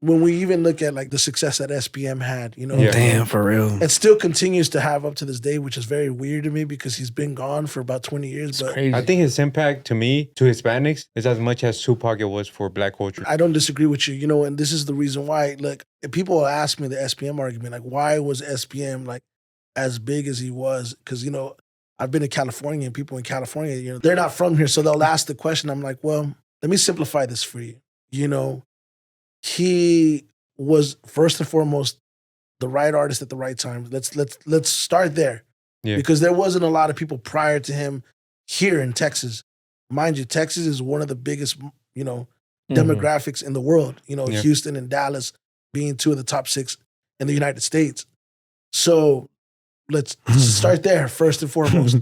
when we even look at like the success that SPM had, Damn, for real. and still continues to have up to this day, which is very weird to me because he's been gone for about 20 years. It's but crazy. I think his impact to Hispanics is as much as Tupac it was for Black culture. I don't disagree with you, and this is the reason why. Look, people will ask me the SPM argument, like, why was SPM like as big as he was? Because, I've been to California, and people in California, they're not from here. So they'll ask the question. I'm like, well, let me simplify this for you. He was first and foremost the right artist at the right time. Let's start there. Yeah. Because there wasn't a lot of people prior to him here in Texas. Mind you, Texas is one of the biggest, demographics in the world. Houston and Dallas being two of the top 6 in the United States. So let's start there first and foremost.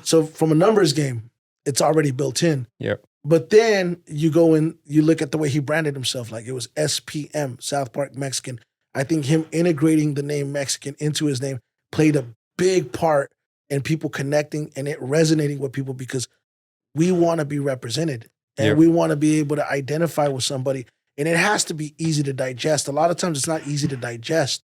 So from a numbers game, it's already built in. Yep. But then you go and you look at the way he branded himself, like it was SPM, South Park Mexican. I think him integrating the name Mexican into his name played a big part in people connecting and it resonating with people because we want to be represented and we want to be able to identify with somebody. And it has to be easy to digest. A lot of times it's not easy to digest.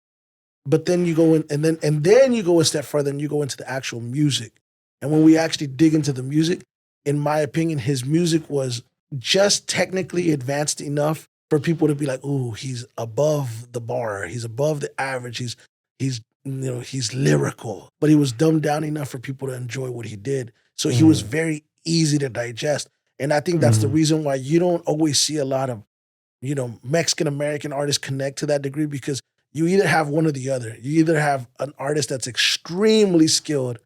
But then you go in and then you go a step further and you go into the actual music. And when we actually dig into the music, in my opinion, his music was just technically advanced enough for people to be like, ooh, he's above the bar. He's above the average. He's lyrical. But he was dumbed down enough for people to enjoy what he did. So he was very easy to digest. And I think that's the reason why you don't always see a lot of, Mexican-American artists connect to that degree because you either have one or the other. You either have an artist that's extremely skilled,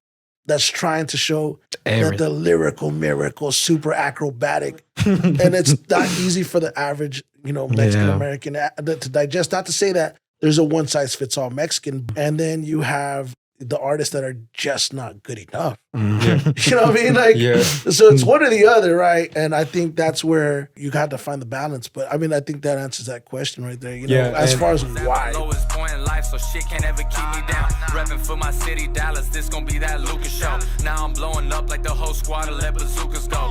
that's trying to show that the lyrical miracle, super acrobatic, and it's not easy for the average, Mexican-American to digest. Not to say that there's a one-size-fits-all Mexican, and then you have the artists that are just not good enough. Yeah. You know what I mean? So it's one or the other, right? And I think that's where you got to find the balance. But I mean, I think that answers that question right there. As far as why. Lowest point in life, so shit can't ever keep me down. Repping for my city, Dallas, this gon' be that Lucas show. Now I'm blowing up like the whole squad of let bazookas go.